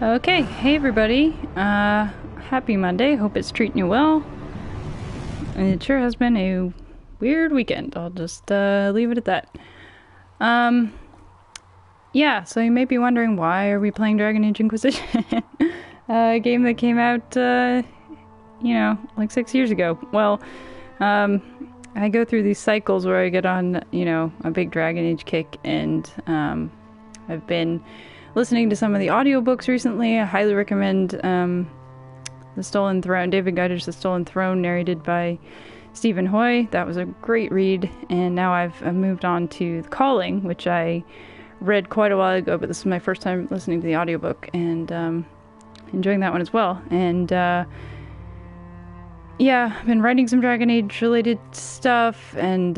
Okay, hey everybody. Happy Monday. Hope it's treating you well. And it sure has been a weird weekend. I'll just leave it at that. Yeah, so you may be wondering, why are we playing Dragon Age Inquisition? A game that came out, like 6 years ago. Well, I go through these cycles where I get on, a big Dragon Age kick, and I've been listening to some of the audiobooks recently. I highly recommend The Stolen Throne, David Geiger's The Stolen Throne, narrated by Stephen Hoy. That was a great read, and now I've moved on to The Calling, which I read quite a while ago, but this is my first time listening to the audiobook, and enjoying that one as well. And I've been writing some Dragon Age related stuff, and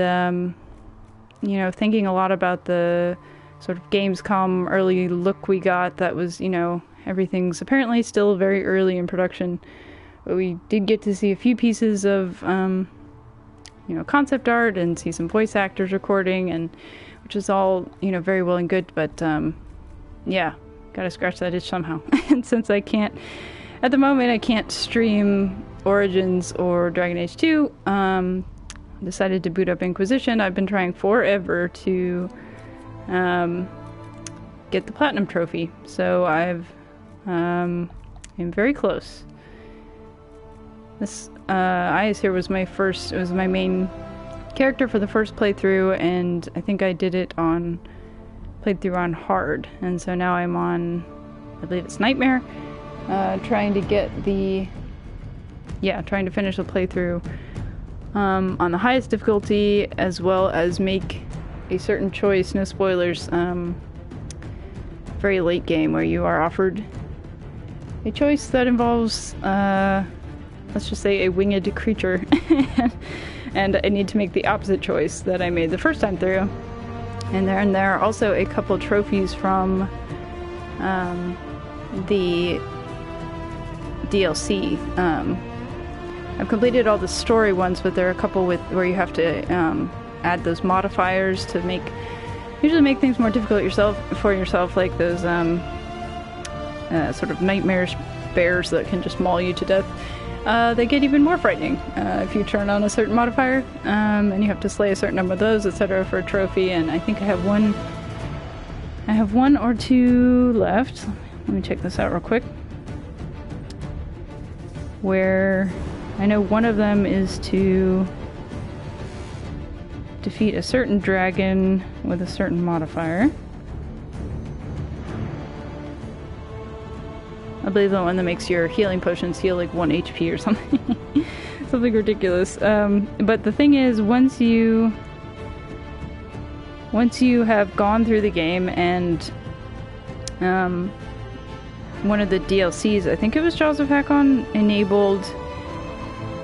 thinking a lot about the sort of Gamescom early look we got. That was, everything's apparently still very early in production, but we did get to see a few pieces of concept art and see some voice actors recording, and which is all very well and good, but gotta scratch that itch somehow. And since I can't at the moment, I can't stream Origins or Dragon Age 2, decided to boot up Inquisition. I've been trying forever to get the platinum trophy, so I'm very close. This Ayas here was my main character for the first playthrough, and I think I played through on hard, and so now I'm on, I believe it's Nightmare, trying to finish the playthrough on the highest difficulty, as well as make a certain choice, no spoilers, very late game, where you are offered a choice that involves, let's just say, a winged creature, and I need to make the opposite choice that I made the first time through. And there are also a couple trophies from the DLC. I've completed all the story ones, but there are a couple where you have to add those modifiers to usually make things more difficult for yourself, like those sort of nightmarish bears that can just maul you to death. They get even more frightening if you turn on a certain modifier, and you have to slay a certain number of those, etc., for a trophy. And I think I have one or two left. Let me check this out real quick. Where I know one of them is to defeat a certain dragon with a certain modifier. I believe the one that makes your healing potions heal like 1 HP or something. Something ridiculous. But the thing is, once you have gone through the game, and one of the DLCs, I think it was Jaws of Hakon, enabled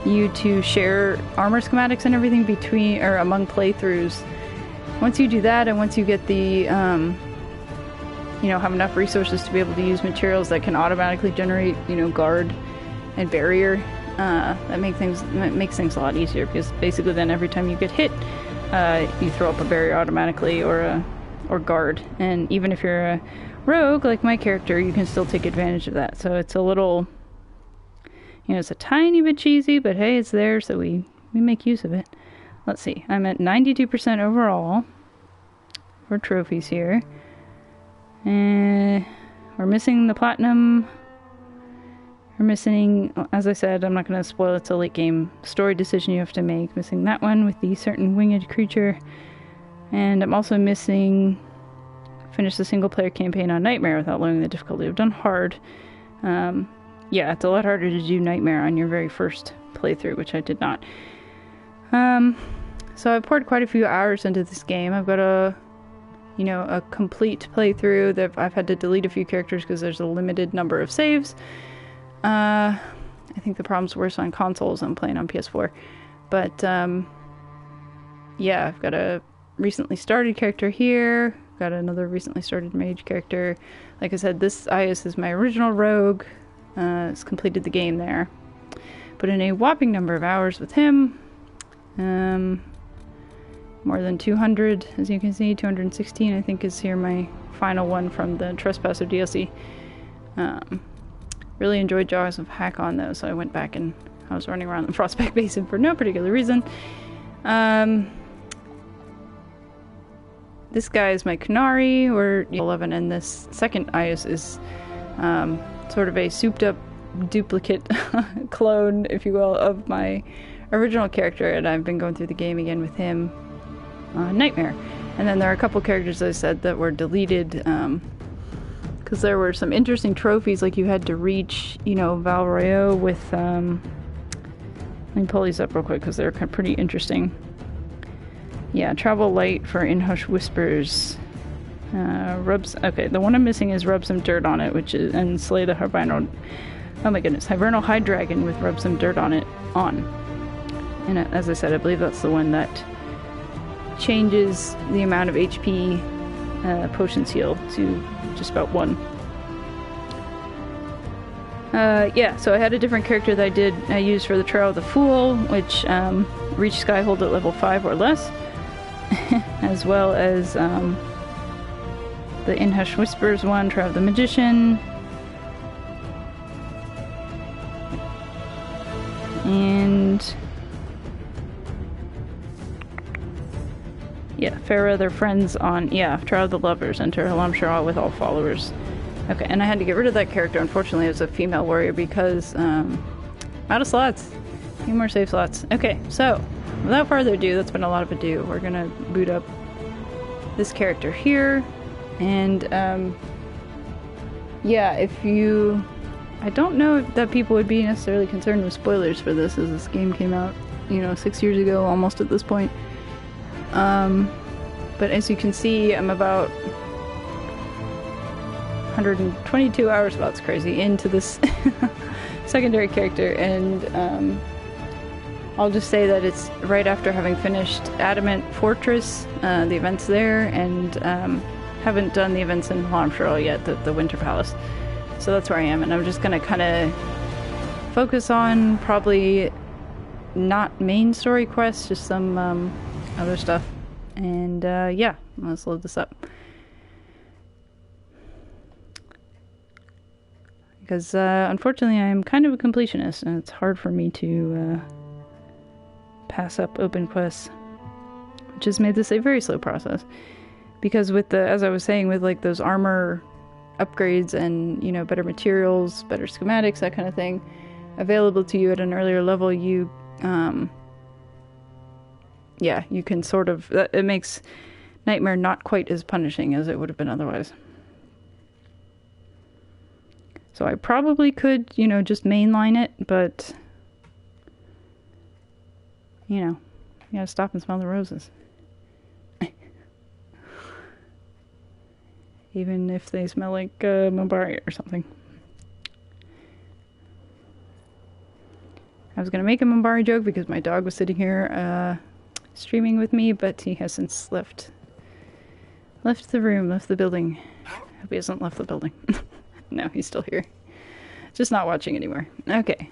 you to share armor schematics and everything among playthroughs. Once you do that, and once you get the have enough resources to be able to use materials that can automatically generate guard and barrier, that makes things a lot easier, because basically then every time you get hit, you throw up a barrier automatically, or guard. And even if you're a rogue like my character, you can still take advantage of that. So it's a little, it's a tiny bit cheesy, but hey, it's there, so we make use of it. Let's see, I'm at 92% overall for trophies here. We're missing the platinum. We're missing, as I said, I'm not going to spoil it, it's a late game story decision you have to make. Missing that one with the certain winged creature. And I'm also missing finish the single player campaign on Nightmare without learning the difficulty. I've done hard. It's a lot harder to do Nightmare on your very first playthrough, which I did not. So I've poured quite a few hours into this game. I've got a complete playthrough that I've had to delete a few characters because there's a limited number of saves. I think the problem's worse on consoles. I'm playing on PS4. But, I've got a recently started character here. Got another recently started mage character. Like I said, this Ayas is my original rogue. It's completed the game there. Put in a whopping number of hours with him. More than 200, as you can see. 216, I think, is here my final one from the Trespasser DLC. Really enjoyed Jaws of Hakon though, so I went back and I was running around the Frostback Basin for no particular reason. This guy is my Canary, or 11, and this second Ius is sort of a souped-up duplicate clone, if you will, of my original character, and I've been going through the game again with him, Nightmare. And then there are a couple characters, as I said, that were deleted, because there were some interesting trophies, like you had to reach, you know, Valroyo with, let me pull these up real quick, because they're pretty interesting. Yeah, travel light for In-Hush Whispers. Okay, the one I'm missing is rub some dirt on it, and slay the Hibernal, oh my goodness, Hibernal High Dragon with rub some dirt on it, And as I said, I believe that's the one that changes the amount of HP potions heal to just about 1. Yeah, so I had a different character that I used for the Trail of the Fool, which reached Skyhold at level 5 or less, as well as the In-Hush Whispers one, Trail of the Magician, and yeah, Farah, their friends on, Trial of the Lovers, enter Halam Shara with all followers. Okay, and I had to get rid of that character, unfortunately, as a female warrior because, out of slots. A few more save slots. Okay, so, without further ado, that's been a lot of ado. We're gonna boot up this character here, and, yeah, I don't know if that people would be necessarily concerned with spoilers for this, as this game came out, 6 years ago, almost at this point. But as you can see, I'm about 122 hours, well, that's crazy, into this secondary character, and I'll just say that it's right after having finished Adamant Fortress, the events there, and haven't done the events in Halam Shara yet, the Winter Palace. So that's where I am, and I'm just gonna kind of focus on probably not main story quests, just some other stuff. And yeah, let's load this up. Because unfortunately I'm kind of a completionist, and it's hard for me to pass up open quests, which has made this a very slow process. Because with as I was saying, with like those armor upgrades and, better materials, better schematics, that kind of thing, available to you at an earlier level, you can sort of, it makes Nightmare not quite as punishing as it would have been otherwise. So I probably could, just mainline it, but, you gotta stop and smell the roses. Even if they smell like Mombari or something. I was gonna make a Mombari joke because my dog was sitting here streaming with me, but he has since left the room, left the building. I hope he hasn't left the building. No, he's still here. Just not watching anymore. Okay.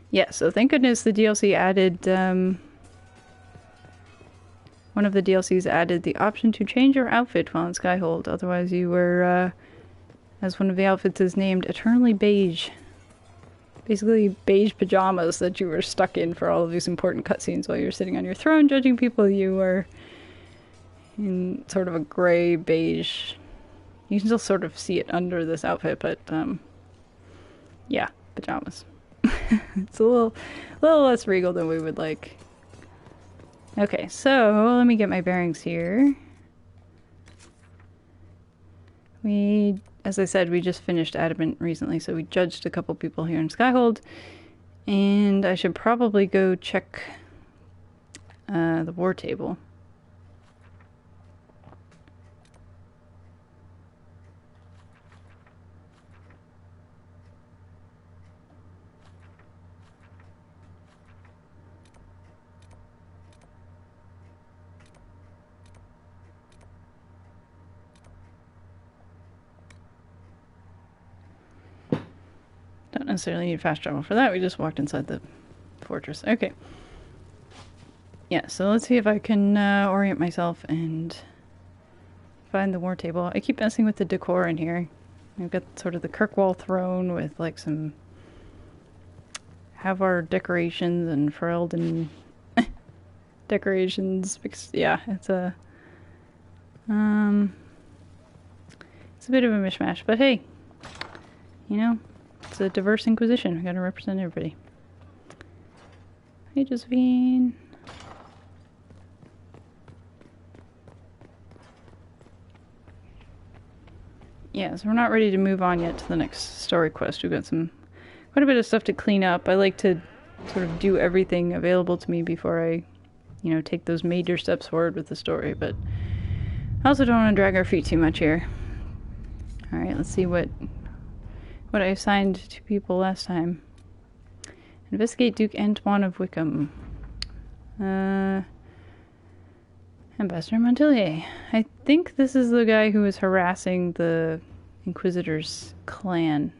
Yeah, so thank goodness the DLC added, one of the DLCs added the option to change your outfit while in Skyhold. Otherwise you were, as one of the outfits is named, eternally beige. Basically beige pajamas that you were stuck in for all of these important cutscenes while you were sitting on your throne judging people. You were in sort of a gray beige. You can still sort of see it under this outfit, but yeah, pajamas. It's a little less regal than we would like. Okay, so let me get my bearings here. As I said, we just finished Adamant recently, so we judged a couple people here in Skyhold, and I should probably go check the war table. Don't necessarily need fast travel for that, we just walked inside the fortress. Okay. Yeah, so let's see if I can orient myself and find the war table. I keep messing with the decor in here. We've got sort of the Kirkwall throne with like some have our decorations and Ferelden decorations. Yeah, it's a bit of a mishmash, but hey, you know, it's a diverse Inquisition. We gotta represent everybody. Hey, Josephine. Yeah, so we're not ready to move on yet to the next story quest. We've got quite a bit of stuff to clean up. I like to sort of do everything available to me before I, you know, take those major steps forward with the story, but I also don't want to drag our feet too much here. Alright, let's see what I assigned to people last time. Investigate Duke Antoine of Wickham. Ambassador Montelier. I think this is the guy who was harassing the Inquisitor's clan.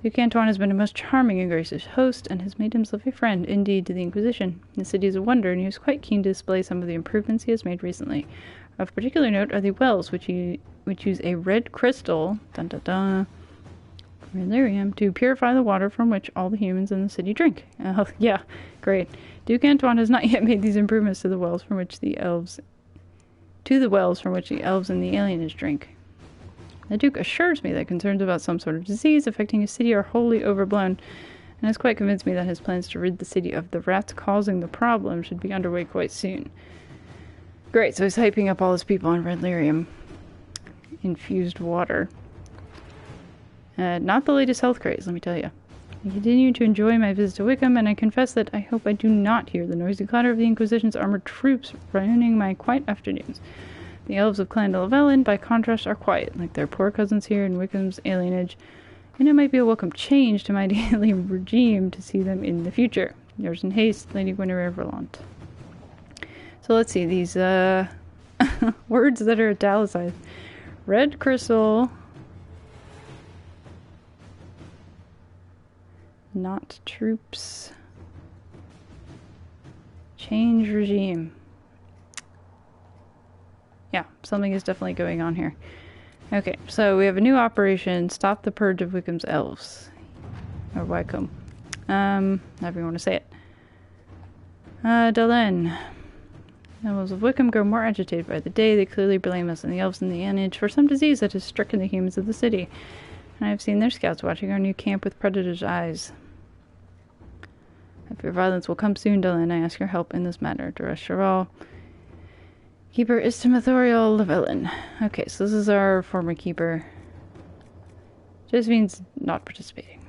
Duke Antoine has been a most charming and gracious host, and has made himself a friend, indeed, to the Inquisition. The city is a wonder, and he was quite keen to display some of the improvements he has made recently. Of particular note are the wells, which use a red crystal, Relirium, to purify the water from which all the humans in the city drink. Oh, yeah, great. Duke Antoine has not yet made these improvements to the wells from which the elves and the alienage drink. The Duke assures me that concerns about some sort of disease affecting his city are wholly overblown, and has quite convinced me that his plans to rid the city of the rats causing the problem should be underway quite soon. Great, so he's hyping up all his people on Relirium infused water. Not the latest health craze, let me tell you. I continue to enjoy my visit to Wickham, and I confess that I hope I do not hear the noisy clatter of the Inquisition's armored troops ruining my quiet afternoons. The elves of Clan Lavellan, by contrast, are quiet, like their poor cousins here in Wickham's alienage, and it might be a welcome change to my daily regime to see them in the future. Yours in haste, Lady Guinevere Verlant. So let's see, these words that are italicized. Red crystal... Not troops. Change regime. Yeah, something is definitely going on here. Okay, so we have a new operation. Stop the purge of Wickham's elves. Or Wickham. However you want to say it. Dalen. The elves of Wickham grow more agitated by the day. They clearly blame us and the elves in the lineage for some disease that has stricken the humans of the city. And I have seen their scouts watching our new camp with predator's eyes. If your violence will come soon, Dalen, I ask your help in this matter. Duras Charal. Keeper Istamathorial Lavellan. Okay, so this is our former keeper. Josephine's not participating.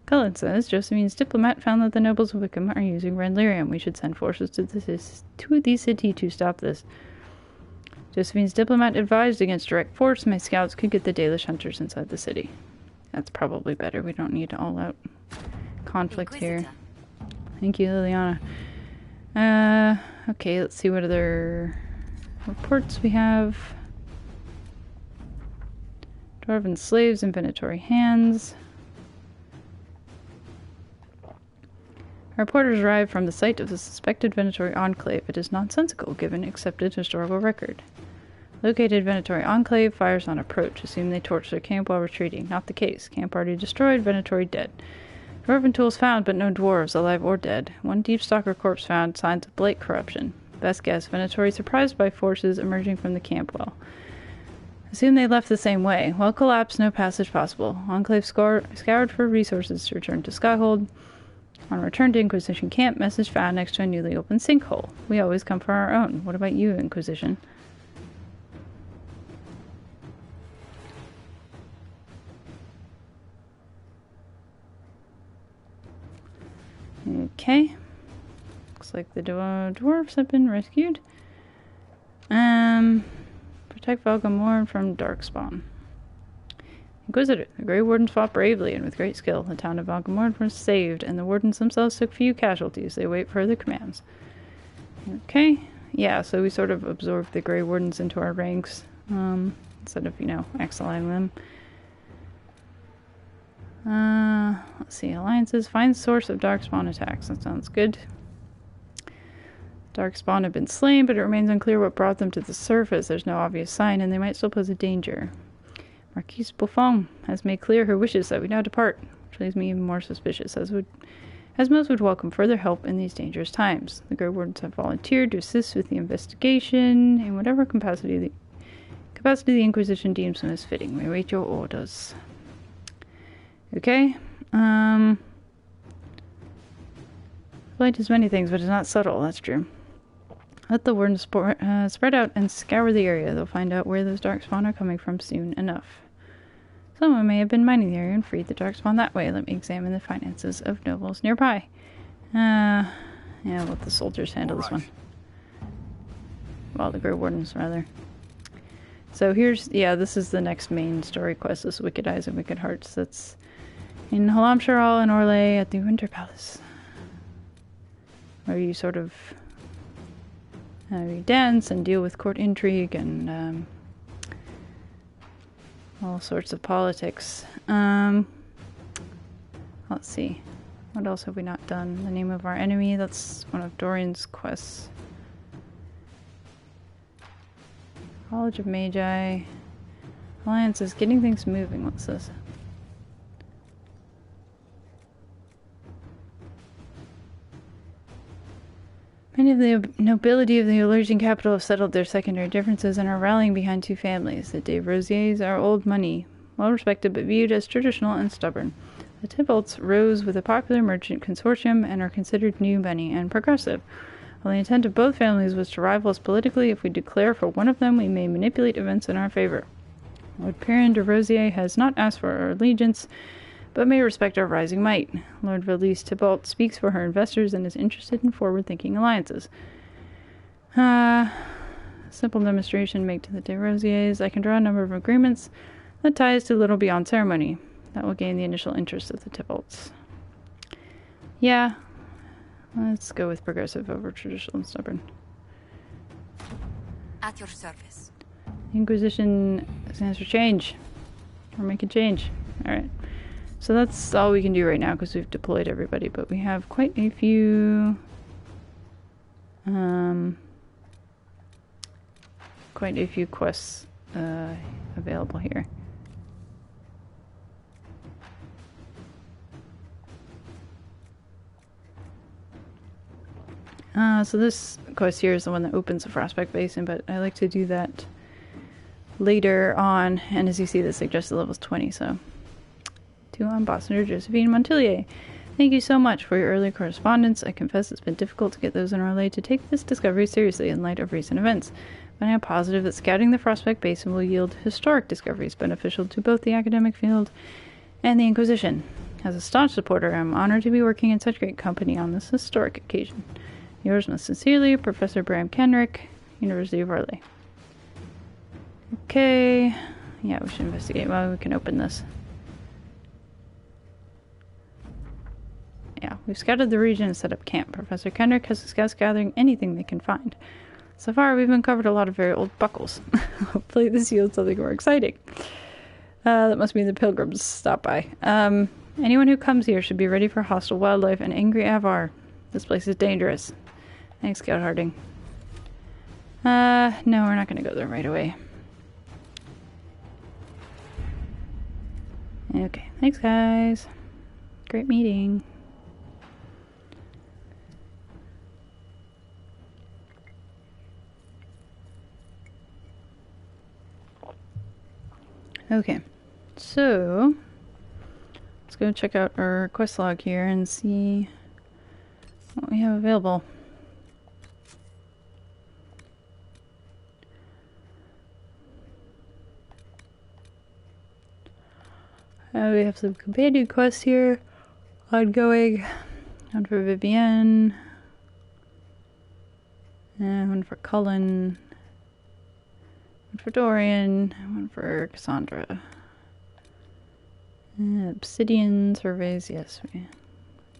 Cullen says, Josephine's diplomat found that the nobles of Wickham are using Relirium. We should send forces to the city to stop this. Josephine's diplomat advised against direct force. My scouts could get the Dalish hunters inside the city. That's probably better. We don't need all-out conflict here. Thank you, Liliana. Okay, let's see what other reports we have. Dwarven slaves in Venatori hands. Our reporters arrived from the site of the suspected Venatori enclave. It is nonsensical, given accepted historical record. Located Venatori enclave, fires on approach. Assume they torched their camp while retreating. Not the case. Camp already destroyed, Venatori dead. Dwarven tools found, but no dwarves, alive or dead. One deep stalker corpse found, signs of blight corruption. Best guess, Venatori surprised by forces emerging from the camp well. Assume they left the same way. Well collapsed, no passage possible. Enclave scoured for resources to return to Skyhold. On return to Inquisition camp, message found next to a newly opened sinkhole. We always come for our own. What about you, Inquisition? Okay. Looks like the dwarves have been rescued. Protect Valgamorn from Darkspawn. Inquisitor, the Grey Wardens fought bravely and with great skill. The town of Valgamorn was saved, and the Wardens themselves took few casualties. They wait further commands. Okay. Yeah, so we sort of absorbed the Grey Wardens into our ranks, instead of, exiling them. Let's see, alliances. Find source of Darkspawn attacks. That sounds good. Darkspawn have been slain, but it remains unclear what brought them to the surface. There's no obvious sign, and they might still pose a danger. Marquise Buffon has made clear her wishes that we now depart, which leaves me even more suspicious, as most would welcome further help in these dangerous times. The Grey Wardens have volunteered to assist with the investigation in whatever capacity the Inquisition deems most fitting. We await your orders. Okay. Light is many things, but it's not subtle. That's true. Let the Wardens spread out and scour the area. They'll find out where those darkspawn are coming from soon enough. Someone may have been mining the area and freed the darkspawn that way. Let me examine the finances of nobles nearby. Yeah, let the soldiers handle this one. Well, the Grey Wardens, rather. So this is the next main story quest, this Wicked Eyes and Wicked Hearts. That's in Halamshire Hall and Orlais at the Winter Palace. Where you sort of you dance and deal with court intrigue and all sorts of politics. Let's see. What else have we not done? The name of our enemy. That's one of Dorian's quests. College of Magi. Alliance is getting things moving. What's this? Many of the nobility of the Elergian capital have settled their secondary differences and are rallying behind two families. The de Rosiers are old money, well respected but viewed as traditional and stubborn. The Tybalts rose with a popular merchant consortium and are considered new money and progressive. While the intent of both families was to rival us politically, if we declare for one of them, we may manipulate events in our favor. Lord Perrin de Rosier has not asked for our allegiance, but may respect our rising might. Lord Valise Tybalt speaks for her investors and is interested in forward-thinking alliances. Simple demonstration make to the de Rosiers. I can draw a number of agreements that tie us to little beyond ceremony. That will gain the initial interest of the Tybalts. Yeah, let's go with progressive over traditional and stubborn. At your service. Inquisition stands for change. We're making change. Alright. So that's all we can do right now because we've deployed everybody, but we have quite a few quests available here. So this quest here is the one that opens the Frostback Basin, but I like to do that later on, and as you see, the suggested level is 20, so to Ambassador Josephine Montillier. Thank you so much for your early correspondence. I confess it's been difficult to get those in Orlais to take this discovery seriously in light of recent events, but I am positive that scouting the Frostback Basin will yield historic discoveries beneficial to both the academic field and the Inquisition. As a staunch supporter, I am honored to be working in such great company on this historic occasion. Yours most sincerely, Professor Bram Kenrick, University of Orlais. Okay. Yeah, we should investigate. Well, we can open this. Yeah, we've scouted the region and set up camp. Professor Kenrick has the scouts gathering anything they can find. So far, we've uncovered a lot of very old buckles. Hopefully this yields something more exciting. That must mean the pilgrims stop by. Anyone who comes here should be ready for hostile wildlife and angry Avar. This place is dangerous. Thanks, Scout Harding. No, we're not going to go there right away. Okay, thanks guys. Great meeting. Okay, so let's go check out our quest log here and see what we have available. We have some companion quests here ongoing. One for Vivienne, and one for Cullen, one for Dorian, and one for Cassandra. Obsidian surveys, yes.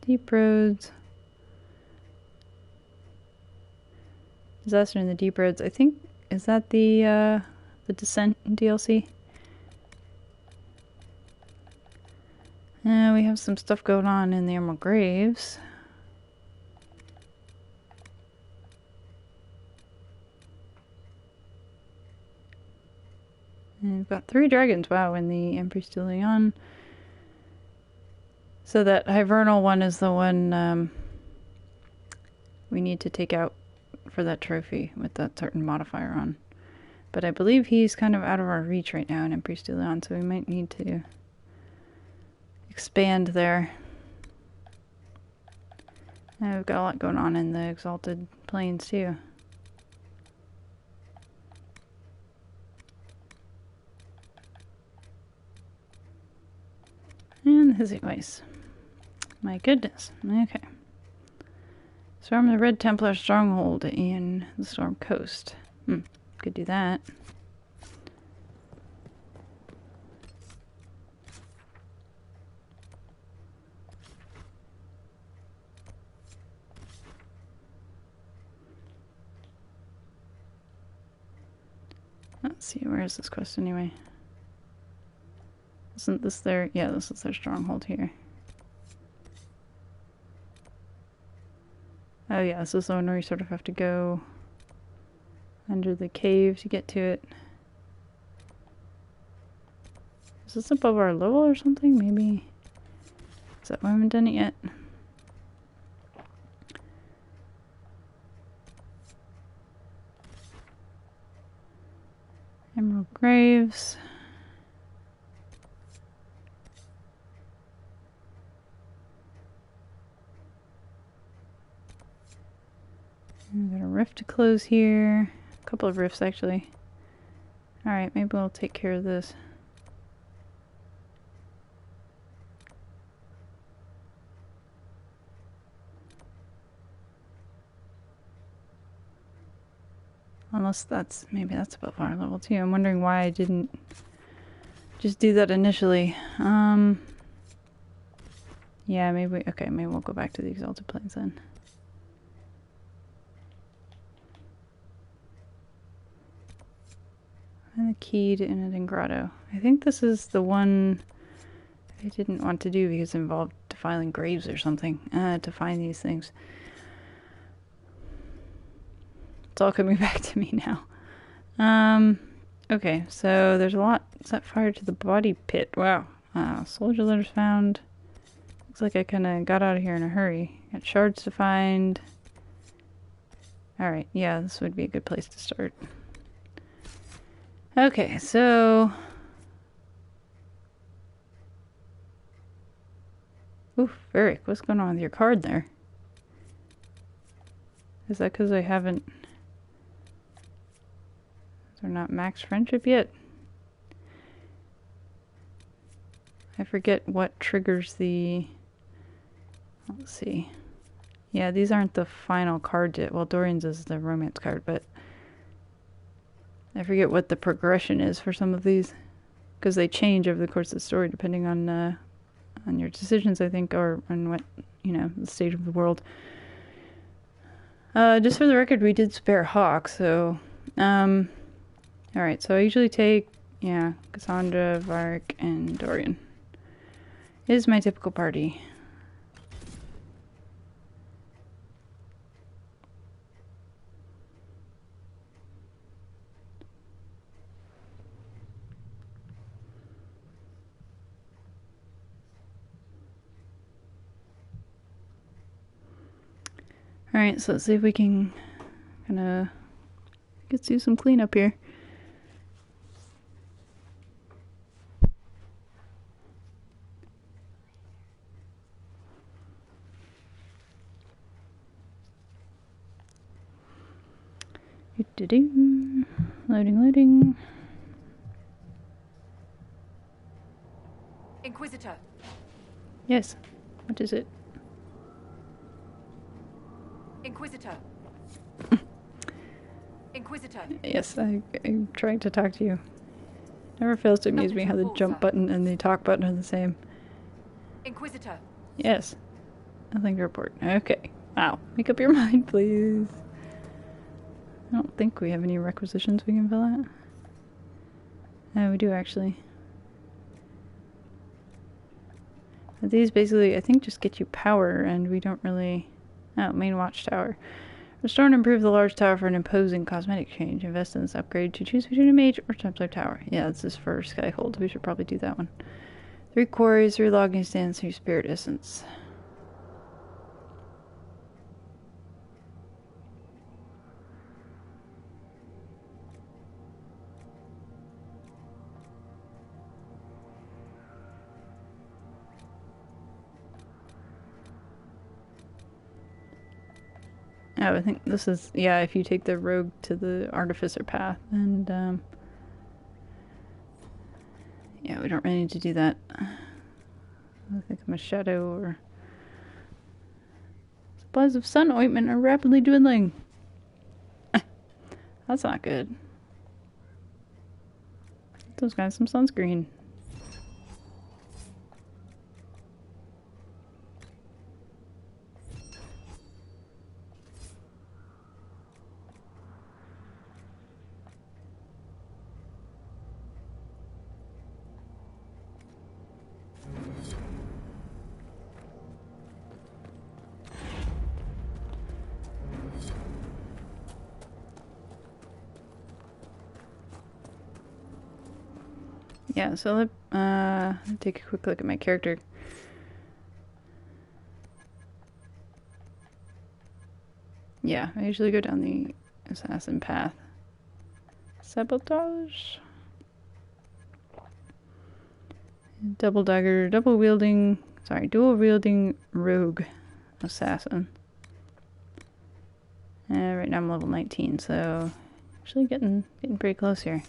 Deep roads. Disaster in the Deep Roads. I think, is that the Descent DLC? We have some stuff going on in the Emerald Graves. we've got 3 dragons, wow, in the Empress de Leon. So that Hivernal one is the one we need to take out for that trophy with that certain modifier on. But I believe he's kind of out of our reach right now in Empress de Leon, so we might need to expand there. And we've got a lot going on in the Exalted Plains too. And the Hissing Ice. My goodness. Okay. Storm the Red Templar stronghold in the Storm Coast. Could do that. Let's see, where is this quest anyway? Isn't this their... yeah, this is their stronghold here. Oh yeah, this is the one where you sort of have to go under the cave to get to it. Is this above our level or something? Maybe. Is that why I haven't done it yet? Emerald Graves. We've got a rift to close here. A couple of rifts, actually. Alright, maybe we'll take care of this. Unless that's... maybe that's above our level too. I'm wondering why I didn't just do that initially. Yeah, maybe... okay, maybe we'll go back to the Exalted Plains then. And the key to Inadin Grotto. I think this is the one I didn't want to do because it involved defiling graves or something to find these things. It's all coming back to me now. Okay, so there's a lot. Set fire to the body pit. Wow. Soldier letters found. Looks like I kind of got out of here in a hurry. Got shards to find. Alright, yeah, this would be a good place to start. Okay, so... oof, Varric, what's going on with your card there? Is that because I haven't... they're not max friendship yet? I forget what triggers the... let's see. Yeah, these aren't the final cards yet. Well, Dorian's is the romance card, but... I forget what the progression is for some of these. Because they change over the course of the story depending on your decisions, I think, or on what, you know, the state of the world. Just for the record, we did spare Hawk, so... alright, so I usually take, yeah, Cassandra, Varric, and Dorian. Is my typical party. Alright, so let's see if we can kind of get to do some cleanup here. Loading, loading. Inquisitor. Yes. What is it? Inquisitor. Inquisitor. Yes, I'm trying to talk to you. Never fails to amuse me how the jump button and the talk button are the same. Inquisitor. Yes. Nothing to report. Okay. Wow. Make up your mind, please. I don't think we have any requisitions we can fill out. No, we do actually. But these basically, I think, just get you power, and we don't really... oh, main watchtower. Restore and improve the large tower for an imposing cosmetic change. Invest in this upgrade to choose between a mage or Templar tower. Yeah, this is for Skyhold. We should probably do that one. 3 quarries, 3 logging stands, 3 spirit essence. Oh, I think this is, yeah, if you take the rogue to the artificer path, and, yeah, we don't really need to do that. I think I'm a shadow, or... Supplies of sun ointment are rapidly dwindling. That's not good. Those guys some sunscreen. Yeah, so let's take a quick look at my character. Yeah, I usually go down the assassin path. Sabotage. Double dagger, dual wielding rogue assassin. Right now I'm level 19, so actually getting pretty close here.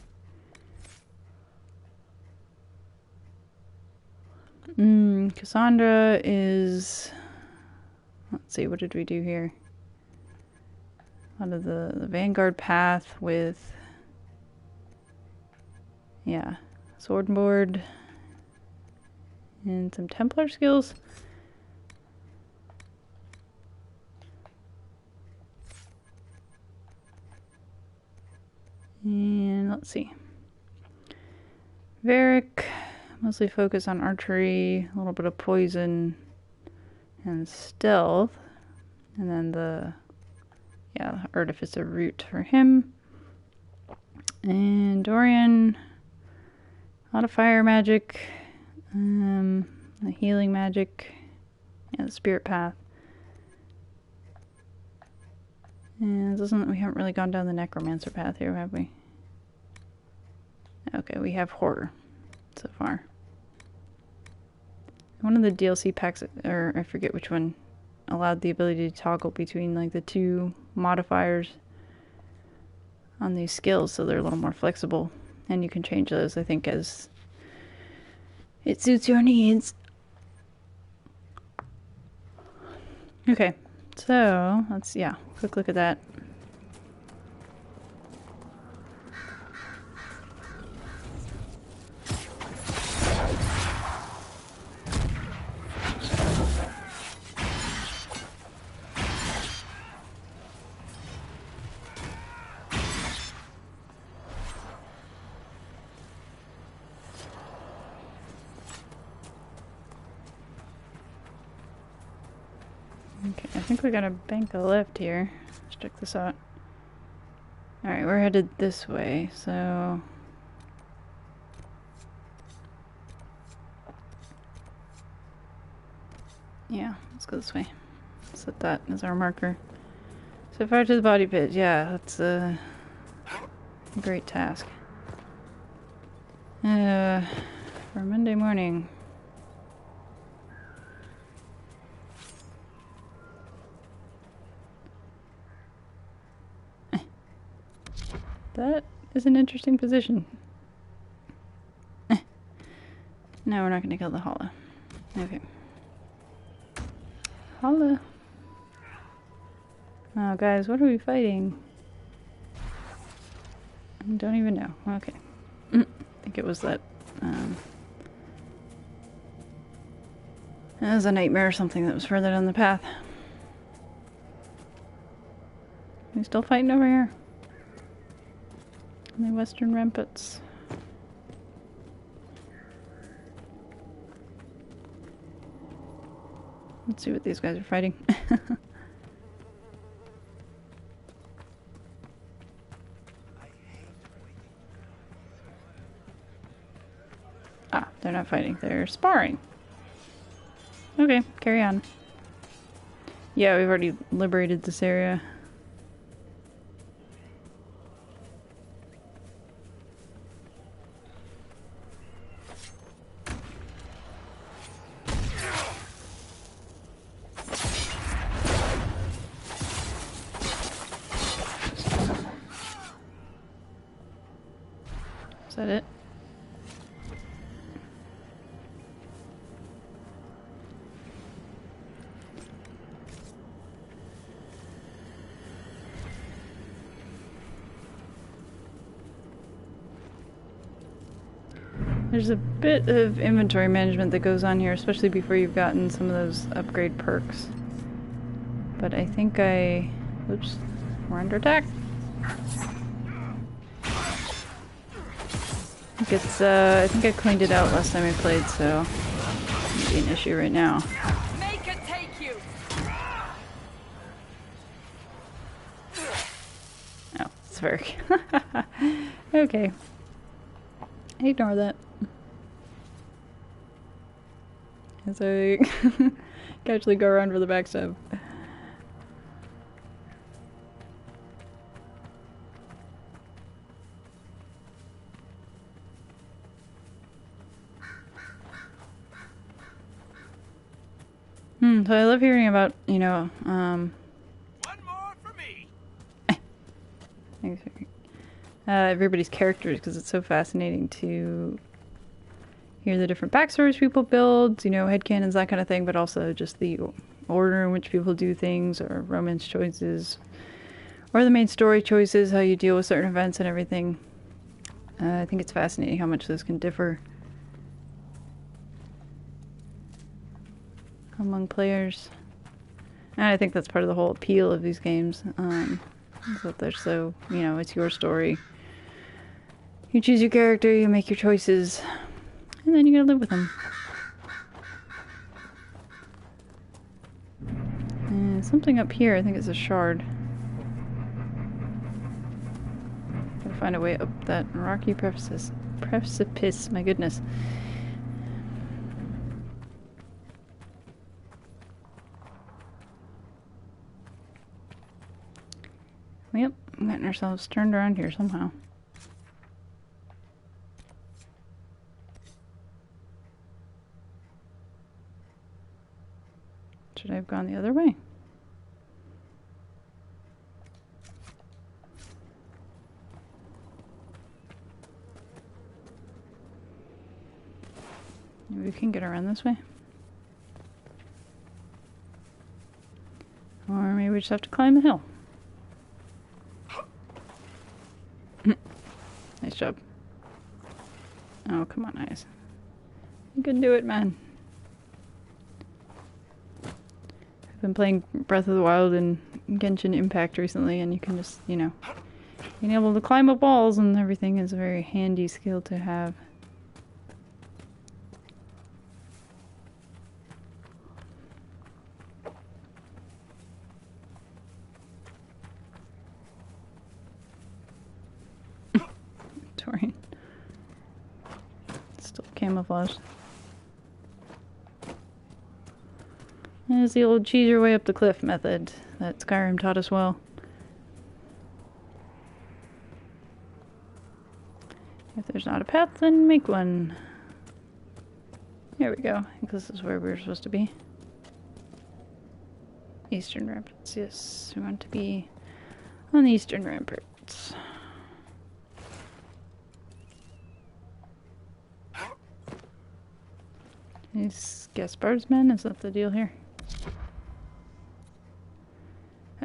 Cassandra is... Let's see, what did we do here? A lot of the Vanguard path with... Yeah, swordboard and some Templar skills. And let's see. Varric, mostly focus on archery, a little bit of poison and stealth. And then the artificer route for him. And Dorian, a lot of fire magic, the healing magic, and the spirit path. And we haven't really gone down the necromancer path here, have we? Okay, we have horror so far. One of the DLC packs, or I forget which one, allowed the ability to toggle between like the 2 modifiers on these skills, so they're a little more flexible, and you can change those, I think, as it suits your needs. Okay, so let's quick look at that. Okay, I think we got a bank of left here. Let's check this out. Alright, we're headed this way, so... Yeah, let's go this way. Set that as our marker. So far to the body pit, yeah, that's a great task. For Monday morning. That is an interesting position. No, we're not going to kill the Hollow. Okay. Hollow. Oh, guys, what are we fighting? I don't even know. Okay. I think it was that, it was a nightmare or something that was further down the path. We still fighting over here? The western ramparts. Let's see what these guys are fighting. they're not fighting, they're sparring. Okay, carry on. Yeah, we've already liberated this area. Is that it? There's a bit of inventory management that goes on here, especially before you've gotten some of those upgrade perks. But I think oops, we're under attack. I think I cleaned it out last time I played, so it might be an issue right now. Make it take you. Oh, it's very... Okay. Ignore that. As I casually go around for the backstab. So I love hearing about, you know, One more for me. everybody's characters, because it's so fascinating to hear the different backstories people build, you know, headcanons, that kind of thing, but also just the order in which people do things, or romance choices, or the main story choices, how you deal with certain events and everything. I think it's fascinating how much this can differ among players. And I think that's part of the whole appeal of these games, is that they're so, you know, it's your story. You choose your character, you make your choices, and then you gotta live with them. And something up here, I think it's a shard. Gotta find a way up that rocky precipice, my goodness. Yep, I'm getting ourselves turned around here somehow. Should I have gone the other way? Maybe we can get around this way. Or maybe we just have to climb the hill. Nice job. Oh, come on, Eyes. You can do it, man. I've been playing Breath of the Wild and Genshin Impact recently, and you can just, you know, being able to climb up walls and everything is a very handy skill to have. Torian. Still camouflaged. There's the old cheese your way up the cliff method that Skyrim taught us well. If there's not a path, then make one. There we go. I think this is where we were supposed to be. Eastern Ramparts, yes. We want to be on the Eastern Ramparts. These Gaspar's men, is that the deal here?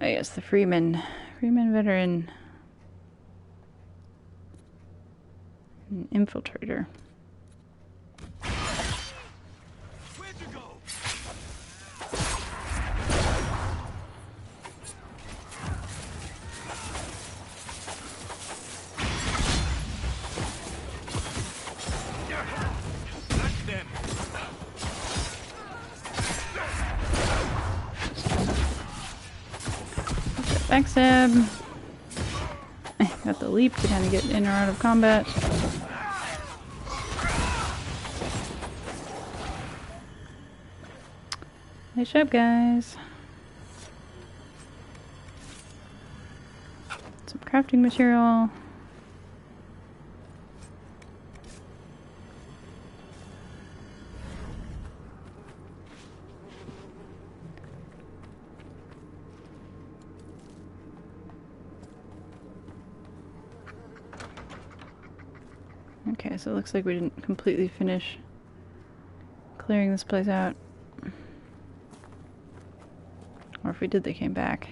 Oh yes, the Freeman veteran. An infiltrator. Where'd you go? Touch them. Backstab. Got the leap to kind of get in or out of combat. Nice job, guys. Some crafting material. Okay, so it looks like we didn't completely finish clearing this place out. Or if we did, they came back.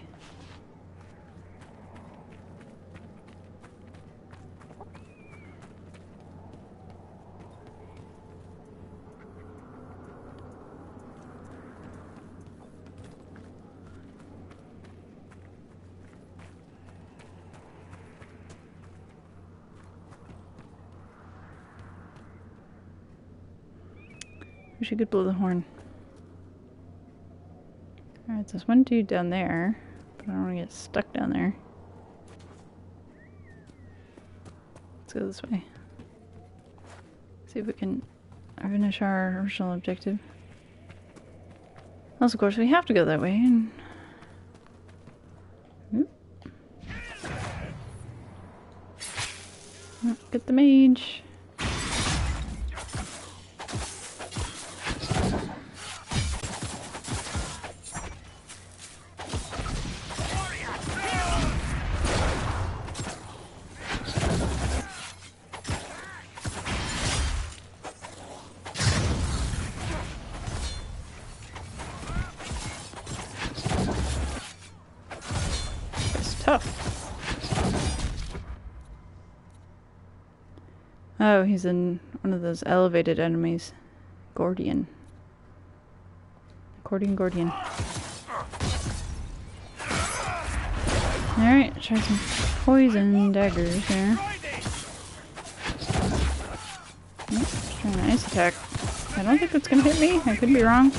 We should blow the horn. Alright, so there's one dude down there, but I don't want to get stuck down there. Let's go this way. See if we can finish our original objective. Also, of course, we have to go that way. And... Oh, get the mage. Oh, he's in one of those elevated enemies. Gordian. Gordian. Alright, try some poison daggers here. Nope, just trying an ice attack. I don't think it's gonna hit me. I could be wrong. I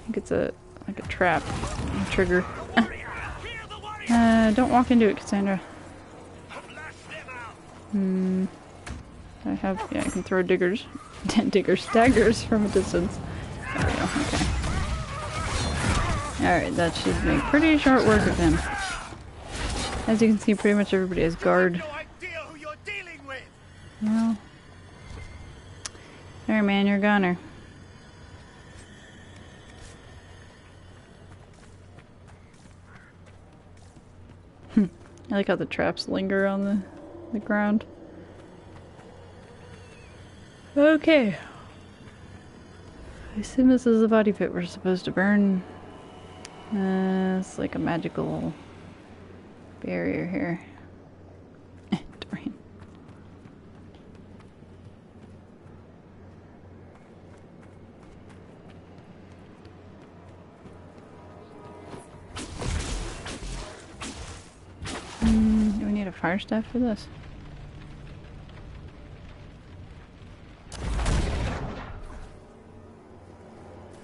think it's like a trap. A trigger. Don't walk into it, Cassandra. I can throw daggers from a distance. There we go, okay. Alright, that should make pretty short work of him. As you can see, pretty much everybody has guard. Well, alright man, you're a goner. I like how the traps linger on the ground. Okay. I assume this is the body pit we're supposed to burn. It's like a magical barrier here. Dorian. Do we need a fire staff for this?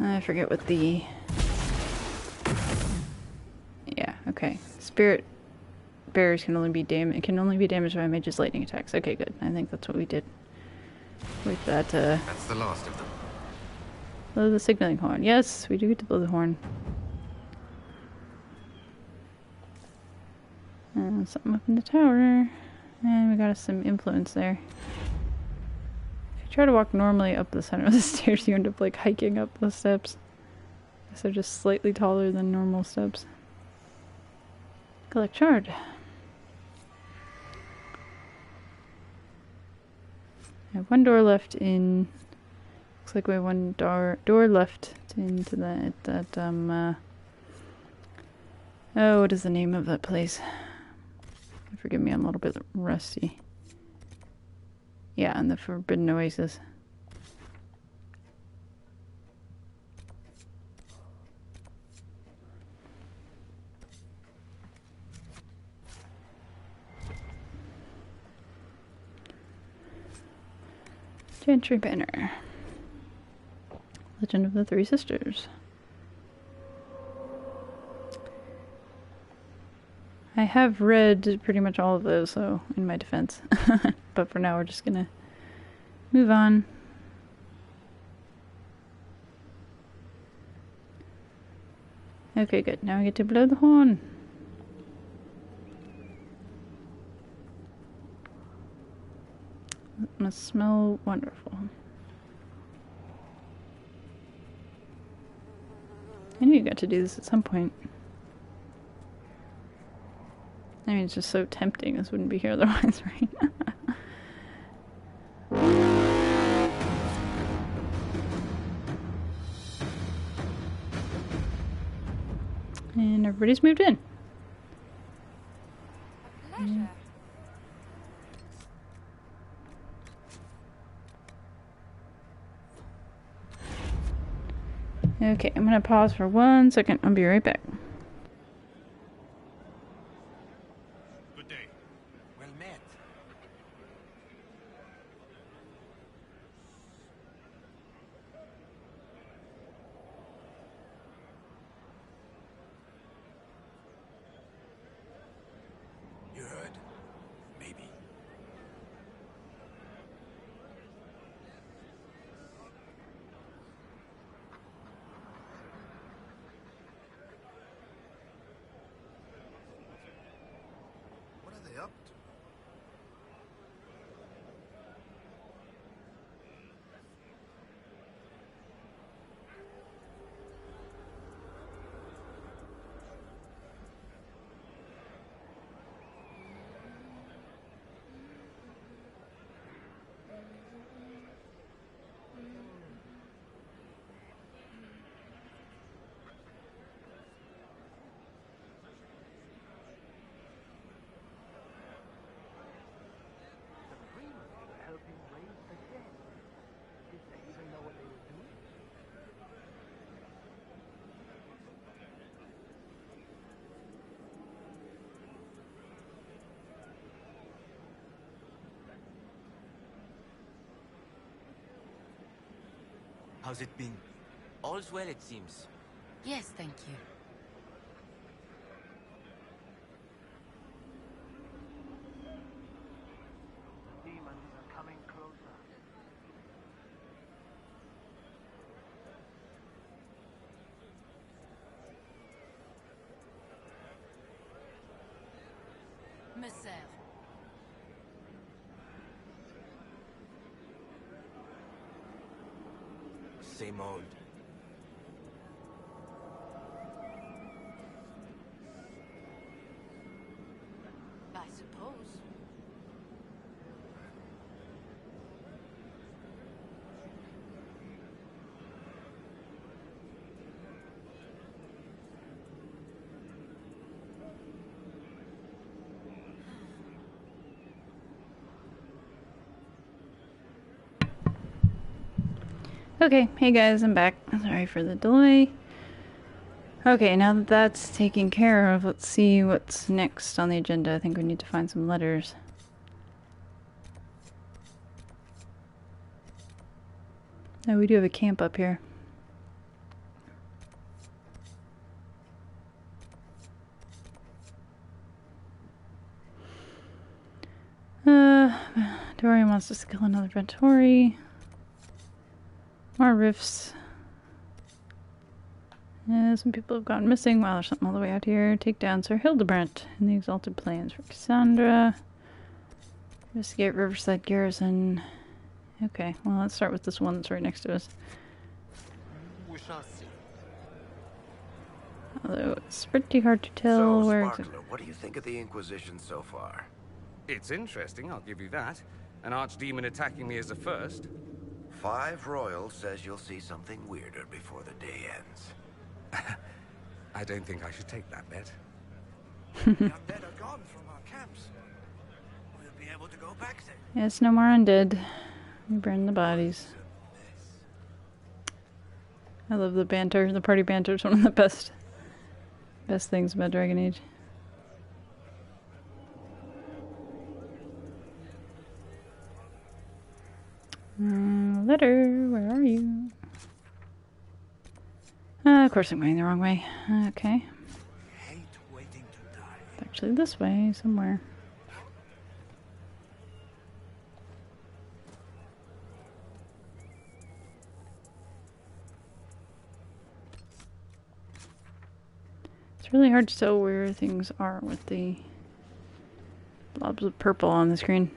I forget what the... Yeah, okay. Spirit bearers can only be damaged by mage's lightning attacks. Okay, good. I think that's what we did with that. That's the last of them. Blow the signaling horn. Yes, we do get to blow the horn. Something up in the tower. And we got us some influence there. If you try to walk normally up the center of the stairs, you end up like hiking up the steps. So they're just slightly taller than normal steps. Collect shard. I have one door left in... Looks like we have one door left into that, oh, what is the name of that place? Forgive me, I'm a little bit rusty. Yeah, and the Forbidden Oasis. Gentry Banner. Legend of the Three Sisters. I have read pretty much all of those, so in my defense. But for now, we're just gonna move on. Okay, good. Now I get to blow the horn. It must smell wonderful. I knew you got to do this at some point. I mean, it's just so tempting. This wouldn't be here otherwise, right? And everybody's moved in. A pleasure. Okay, I'm gonna pause for 1 second. I'll be right back. Good day. Well met. You heard? Maybe. What are they up to? Helping raise the dead. Did they even know what they were doing? How's it been? All's well, it seems. Yes, thank you. The demons are coming closer. Messer. Same old. I suppose. Okay, hey guys, I'm back. Sorry for the delay. Okay, now that that's taken care of, let's see what's next on the agenda. I think we need to find some letters. Oh, we do have a camp up here. Dorian wants us to kill another Ventori. More rifts. Some people have gone missing. Wow, there's something all the way out here. Take down Sir Hildebrandt and the Exalted Plans for Cassandra. Investigate Riverside Garrison. Okay, well, let's start with this one that's right next to us. We shall see. Although it's pretty hard to tell So, where Sparkler, what do you think of the Inquisition so far? It's interesting, I'll give you that. An archdemon attacking me as a first. 5 Royal says you'll see something weirder before the day ends. I don't think I should take that bet. The undead are gone from our camps. We'll be able to go back there. Yes, no more undead. We burn the bodies. I love the banter. The party banter is one of the best things about Dragon Age. Letter, where are you? Of course I'm going the wrong way. Okay. Hate waiting to die. It's actually this way somewhere. really hard to tell where things are with the blobs of purple on the screen.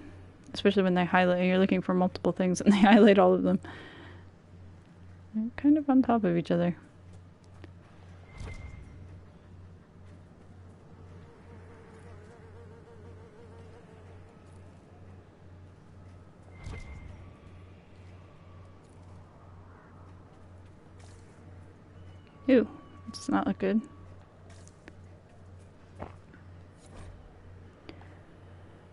Especially when they highlight, you're looking for multiple things and they highlight all of them. They're kind of on top of each other. Ew, it does not look good.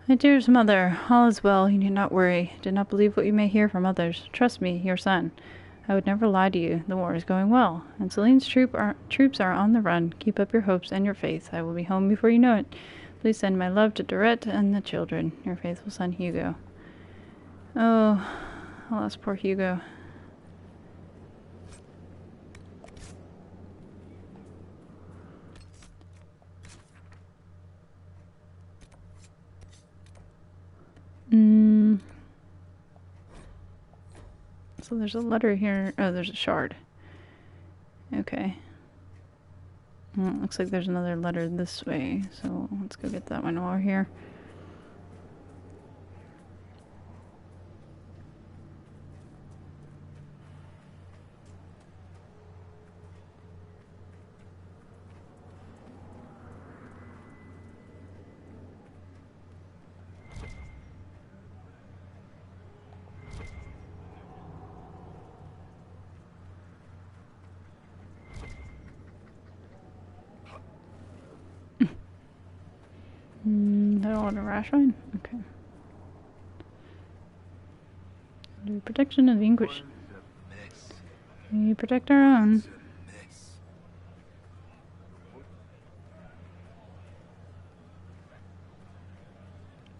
My dearest mother, all is well, you need not worry. Do not believe what you may hear from others. Trust me, your son. I would never lie to you. The war is going well, and Celine's troops are on the run. Keep up your hopes and your faith. I will be home before you know it. Please send my love to Dorette and the children. Your faithful son, Hugo. Oh, alas, poor Hugo. So there's a letter here. Oh, there's a shard. Okay. Well, it looks like there's another letter this way. So let's go get that one while we're here. I want a rash wine? Okay. Do protection of the Inquisition. We protect our own.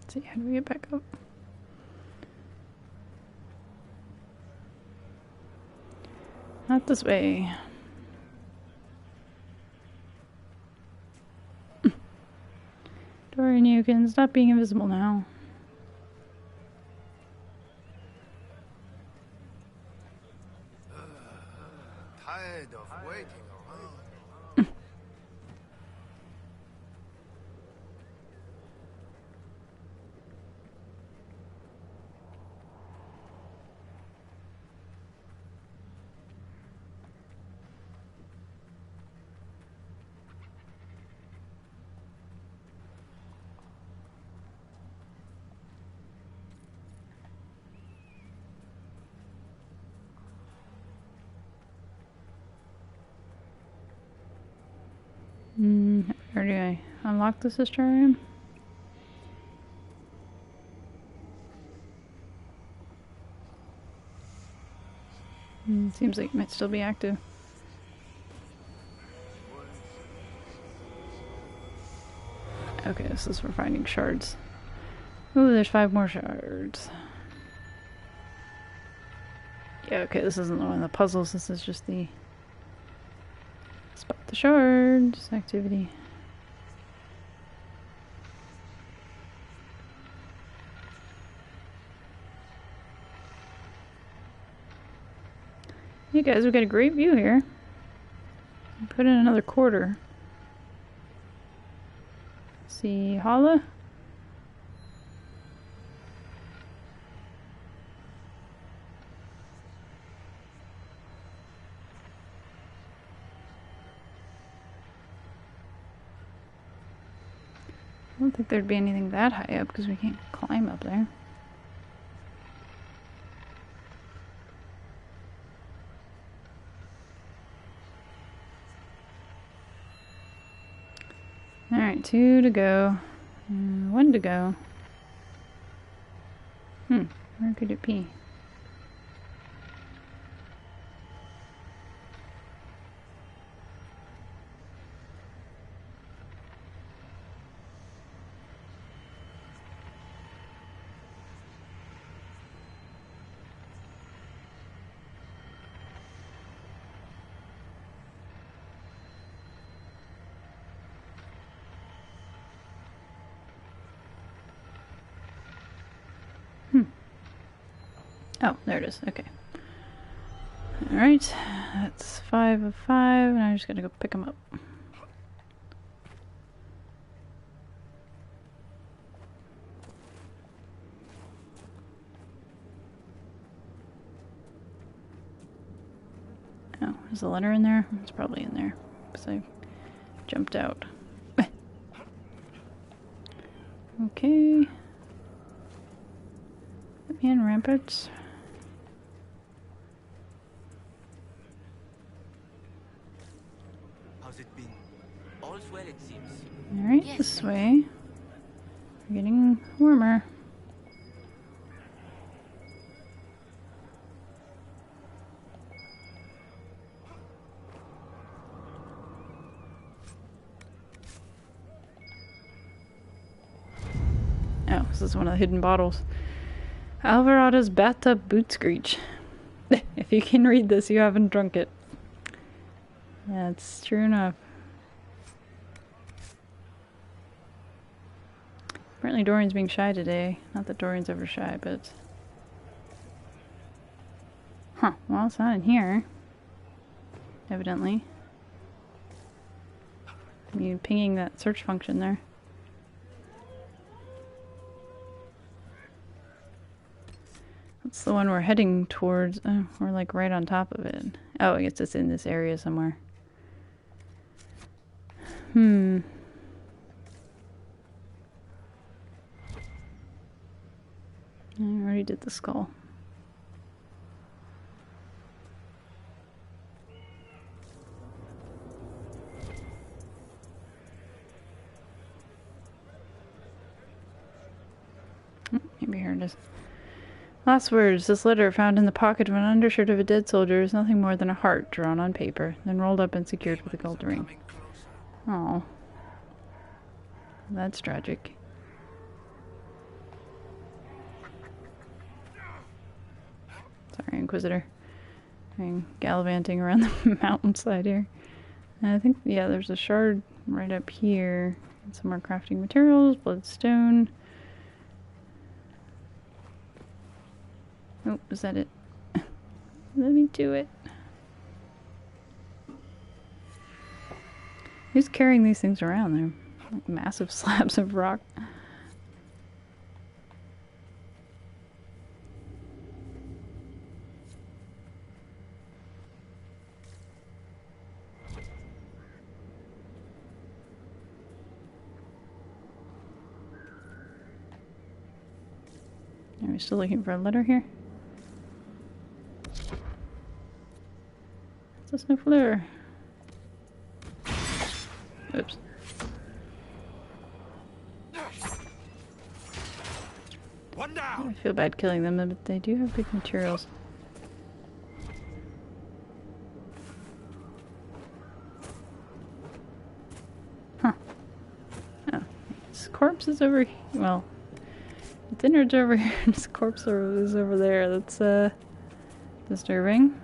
Let's see, how do we get back up? Not this way. Dorian, you can stop being invisible now. Tired of waiting around. Or do I unlock the Sisterium? Seems like it might still be active. Okay, this is for finding shards. Ooh, there's 5 more shards. Yeah, okay, this isn't the one of the puzzles, this is just the spot the shards activity. Hey guys, we've got a great view here. Put in another quarter. See Hala? I don't think there'd be anything that high up because we can't climb up there. Alright, 2 to go. 1 to go. Where could it be? Oh, there it is. Okay. Alright. That's 5 of 5, and I just gotta go pick them up. Is the letter in there? It's probably in there. Because I jumped out. Okay. Let me in ramparts. How's it been? All's well, it seems. Alright, Yes, this thank way. We're getting warmer. Oh, this is one of the hidden bottles. Alvarado's bathtub boot screech. If you can read this, you haven't drunk it. That's true enough. Apparently Dorian's being shy today. Not that Dorian's ever shy, but... Huh, well it's not in here. Evidently. You pinging that search function there. That's the one we're heading towards. Oh, we're like right on top of it. Oh, I guess it's in this area somewhere. I already did the skull. Maybe here it is. Last words. This letter found in the pocket of an undershirt of a dead soldier is nothing more than a heart drawn on paper, then rolled up and secured with a gold ring. Oh. That's tragic. Sorry, Inquisitor. I'm gallivanting around the mountainside here. And I think, yeah, there's a shard right up here. And some more crafting materials, bloodstone. Oh, is that it? Let me do it. Who's carrying these things around? They're like massive slabs of rock. Are we still looking for a letter here? There's no flare. Oops. One down. I feel bad killing them, but they do have good materials. Huh. Oh. His corpse is over here. Well, its innards are over here. His corpse is over there. That's, disturbing.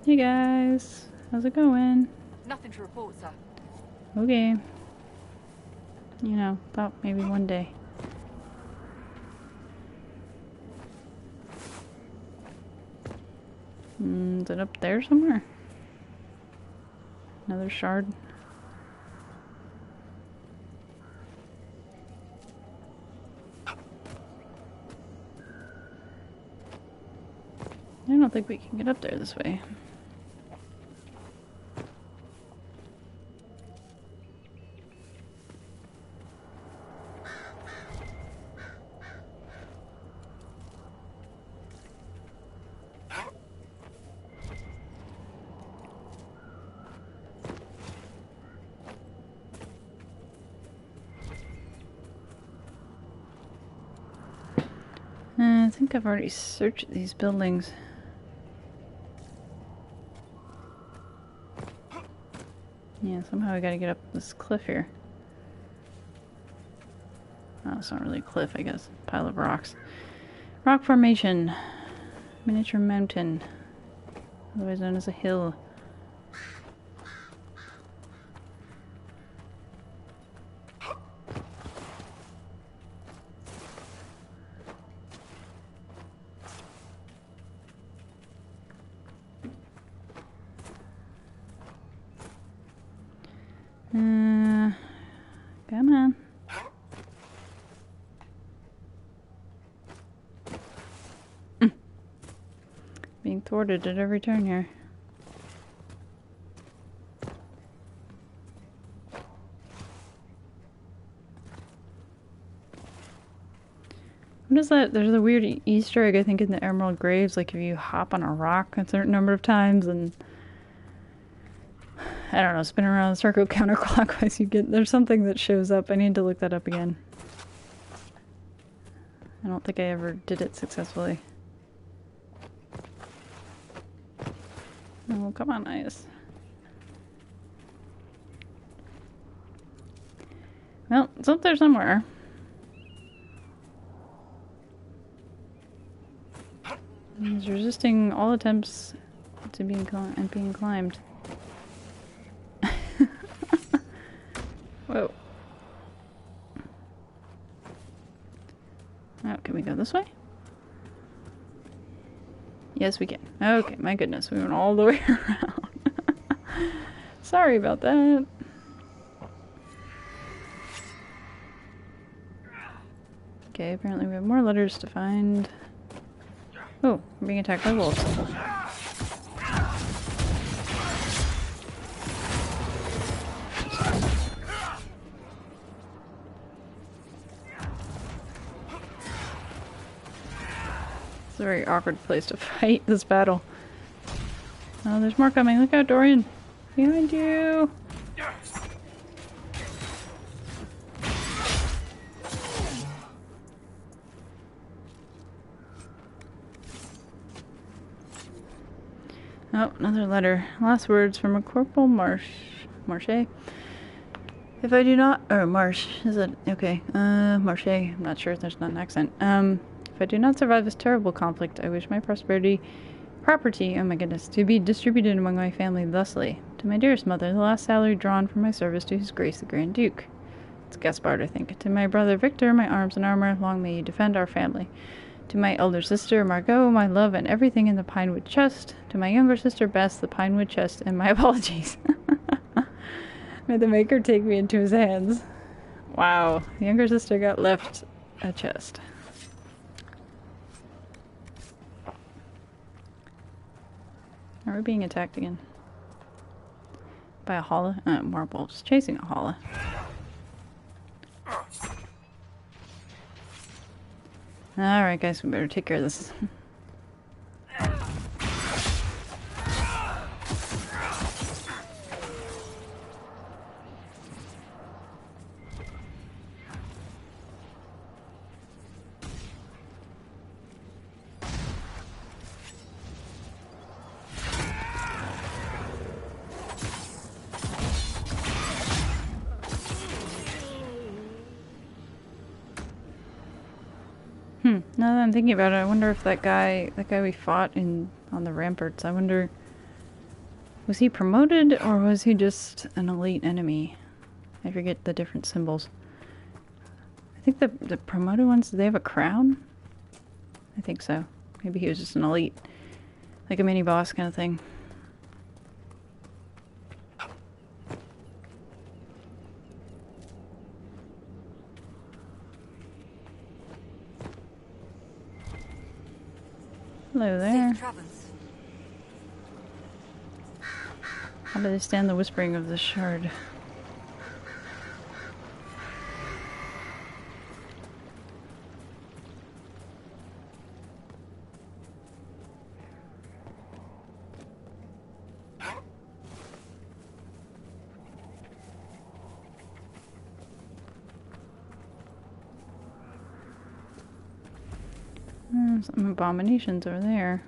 Hey guys. How's it going? Nothing to report, sir. Okay. You know, thought maybe one day. Is it up there somewhere? Another shard. I don't think we can get up there this way. I think I've already searched these buildings. Yeah, somehow I gotta get up this cliff here. Oh, it's not really a cliff, I guess. Pile of rocks. Rock formation. Miniature mountain. Otherwise known as a hill. Come on. Being thwarted at every turn here. What is that? There's a weird Easter egg, I think, in the Emerald Graves. Like, if you hop on a rock a certain number of times and, I don't know, spin around the circle counterclockwise, you get... There's something that shows up. I need to look that up again. I don't think I ever did it successfully. Oh, come on, Ice. Well, it's up there somewhere. He's resisting all attempts to being climbed. Whoa. Oh, can we go this way? Yes, we can. Okay, my goodness, we went all the way around. Sorry about that. Okay, apparently we have more letters to find. Oh, we're being attacked by wolves. It's a very awkward place to fight this battle. Oh, there's more coming. Look out, Dorian. Behind you. Oh, another letter. Last words from a Corporal Marche. If I do not... Or Marsh. Is it... Okay. Marche. I'm not sure if there's not an accent. If I do not survive this terrible conflict, I wish my property, oh my goodness, to be distributed among my family thusly. To my dearest mother, the last salary drawn from my service to His Grace the Grand Duke. It's Gaspard, I think. To my brother Victor, my arms and armor, long may you defend our family. To my elder sister, Margot, my love and everything in the Pinewood chest. To my younger sister, Bess, the Pinewood chest, and my apologies. May the Maker take me into His hands. Wow, the younger sister got left a chest. Are we being attacked again? By a holla? More wolves chasing a holla. Alright guys, we better take care of this. Now that I'm thinking about it, I wonder if that guy we fought on the ramparts, I wonder, was he promoted or was he just an elite enemy? I forget the different symbols. I think the promoted ones, do they have a crown? I think so. Maybe he was just an elite, like a mini boss kind of thing. Hello there. How do they stand the whispering of the shard? Some abominations over there.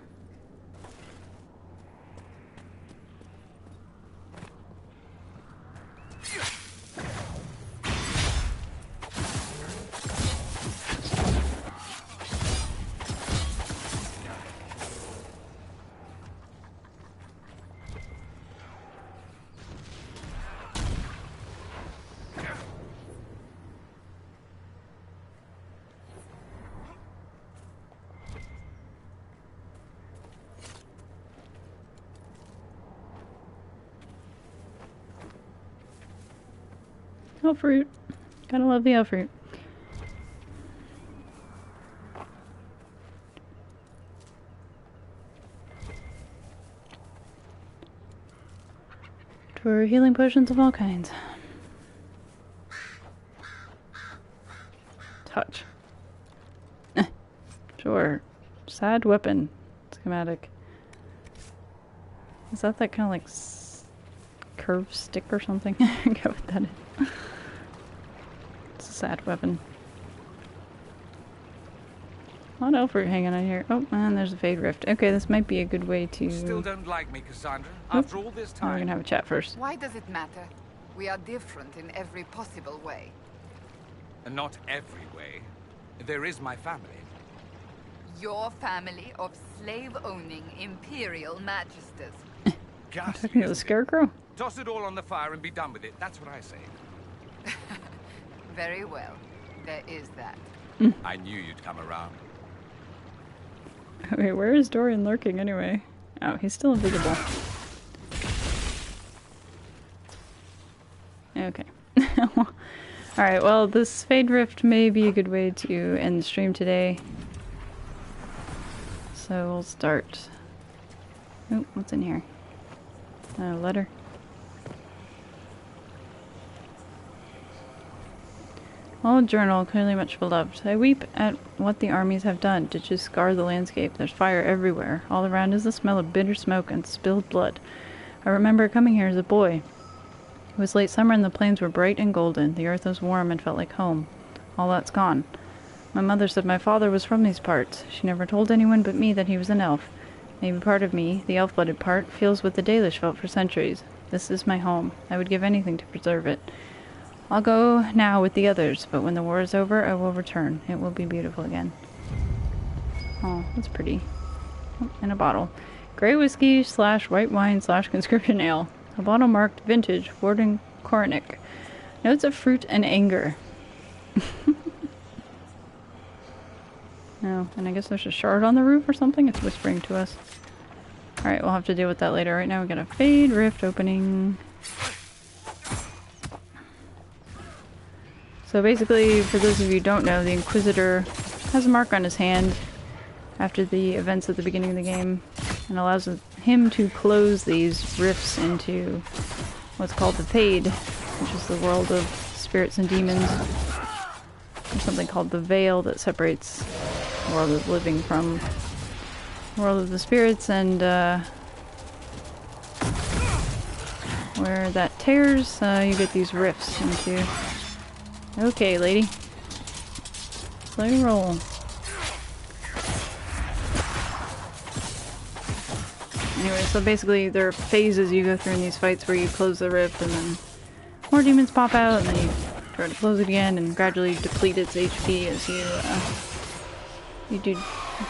Elf fruit. Gotta love the elf fruit. For healing potions of all kinds. Touch. Sure. Sad weapon. Schematic. Is that kind of like curved stick or something? I forget what that is. It's a sad weapon. What else are hanging on here? Oh, and there's a Fade Rift. Okay, this might be a good way to... Still don't like me, Cassandra? After all this Now we're time? gonna have a chat first. Why does it matter? We are different in every possible way. Not every way. There is my family. Your family of slave-owning imperial magisters. Ghastly, Talking to the isn't it? Scarecrow? Toss it all on the fire and be done with it. That's what I say. Very well. There is that. I knew you'd come around. Wait, where is Dorian lurking anyway? Oh, he's still invisible. Okay. Alright, well, this Fade Rift may be a good way to end the stream today. So we'll start. Oh, what's in here? A letter. Old journal, clearly much beloved. I weep at what the armies have done to just scar the landscape. There's fire everywhere. All around is the smell of bitter smoke and spilled blood. I remember coming here as a boy. It was late summer and the plains were bright and golden. The earth was warm and felt like home. All that's gone. My mother said my father was from these parts. She never told anyone but me that he was an elf. Maybe part of me, the elf-blooded part, feels what the Dalish felt for centuries. This is my home. I would give anything to preserve it. I'll go now with the others, but when the war is over, I will return. It will be beautiful again. Oh, that's pretty. Oh, in a bottle. Grey whiskey / white wine / conscription ale. A bottle marked vintage, Warden Cornick. Notes of fruit and anger. Oh, and I guess there's a shard on the roof or something? It's whispering to us. Alright, we'll have to deal with that later. Right now we got a Fade Rift opening. So basically, for those of you who don't know, the Inquisitor has a mark on his hand after the events at the beginning of the game, and allows him to close these rifts into what's called the Fade, which is the world of spirits and demons. There's something called the Veil that separates the world of the living from the world of the spirits, and where that tears, you get these rifts into... Okay, lady. Slow roll. Anyway, so basically there are phases you go through in these fights where you close the rift and then more demons pop out and then you try to close it again and gradually deplete its HP as you do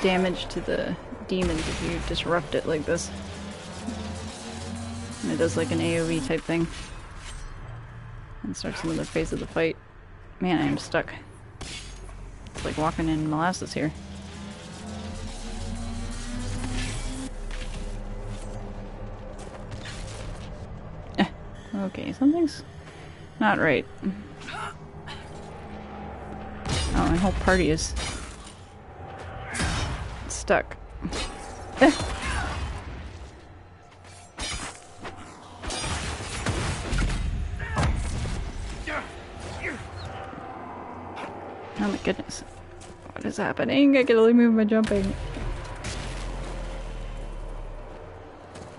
damage to the demons if you disrupt it like this. And it does like an AoE type thing. And starts another phase of the fight. Man, I am stuck. It's like walking in molasses here. Okay, something's not right. Oh, my whole party is stuck. Oh my goodness. What is happening? I can only move by jumping.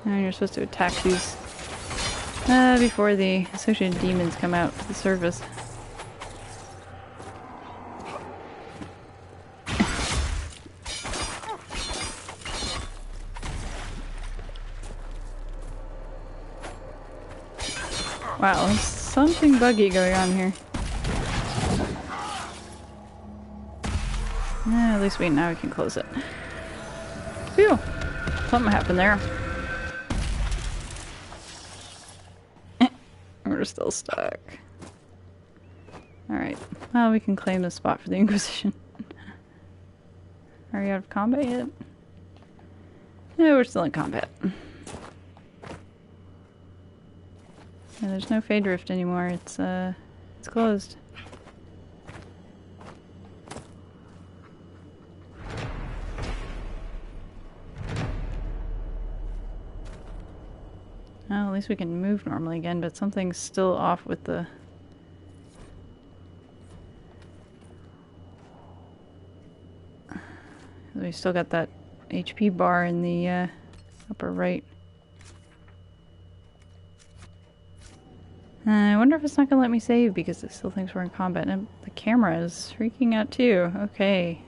Now you're supposed to attack these before the associated demons come out to the surface. Wow, there's something buggy going on here. At least now we can close it. Phew! Something happened there. We're still stuck. Alright. Well, we can claim this spot for the Inquisition. Are you out of combat yet? Yeah, we're still in combat. Yeah, there's no Fade Rift anymore. It's closed. Well, at least we can move normally again, but something's still off with the... we still got that HP bar in the upper right. I wonder if it's not going to let me save because it still thinks we're in combat. And the camera is freaking out too. Okay.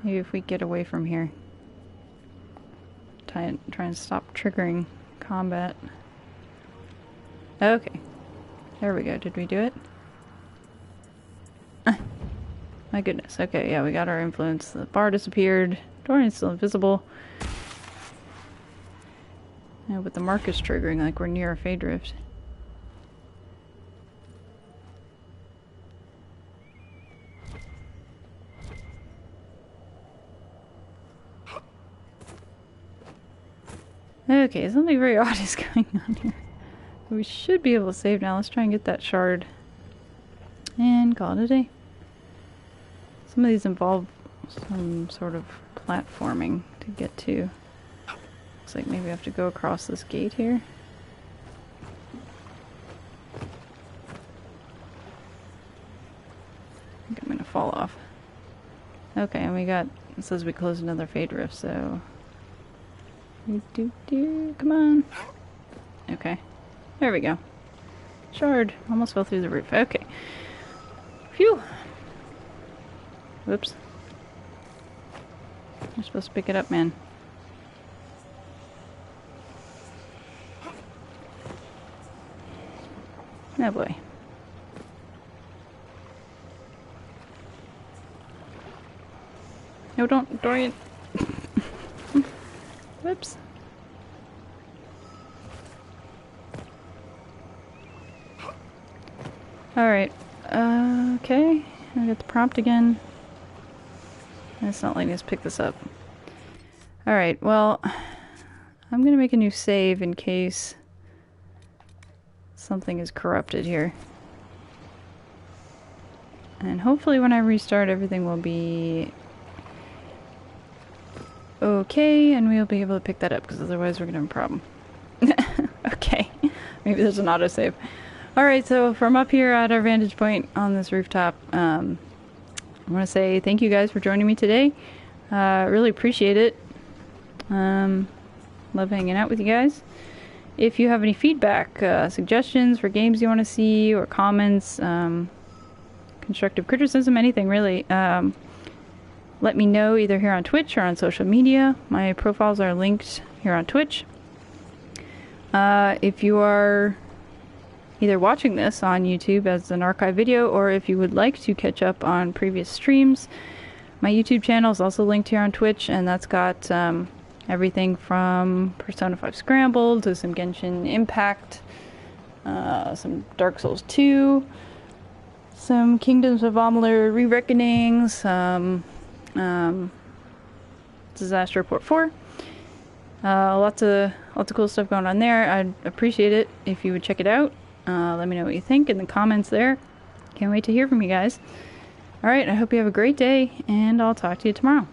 Maybe if we get away from here. Try and stop triggering combat. Okay. There we go. Did we do it? My goodness. Okay, yeah, we got our influence. The bar disappeared. Dorian's still invisible. Yeah, but the mark is triggering like we're near a Fade Rift. Okay, something very odd is going on here. We should be able to save now. Let's try and get that shard. And call it a day. Some of these involve some sort of platforming to get to. Looks like maybe I have to go across this gate here. I think I'm gonna fall off. Okay, and we got, it says we closed another Fade Rift, so... Come on. Okay. There we go. Shard. Almost fell through the roof. Okay. Phew. Whoops. You're supposed to pick it up, man. Oh boy. No, don't, Dorian. Whoops. Alright. Okay. I got the prompt again. It's not letting us pick this up. Alright, well, I'm gonna make a new save in case something is corrupted here. And hopefully when I restart everything will be okay, and we'll be able to pick that up, because otherwise we're gonna have a problem. Okay, maybe there's an autosave. Alright, so from up here at our vantage point on this rooftop, I want to say thank you guys for joining me today. Really appreciate it. Love hanging out with you guys. If you have any feedback, suggestions for games you want to see, or comments, constructive criticism, anything really, let me know either here on Twitch or on social media. My profiles are linked here on Twitch. If you are either watching this on YouTube as an archive video, or if you would like to catch up on previous streams, my YouTube channel is also linked here on Twitch, and that's got everything from Persona 5 Scrambled to some Genshin Impact, some Dark Souls 2, some Kingdoms of Amalur Re-Reckoning, some Disaster Report 4. Lots of cool stuff going on there. I'd appreciate it if you would check it out. Let me know what you think in the comments there. Can't wait to hear from you guys. Alright, I hope you have a great day, and I'll talk to you tomorrow.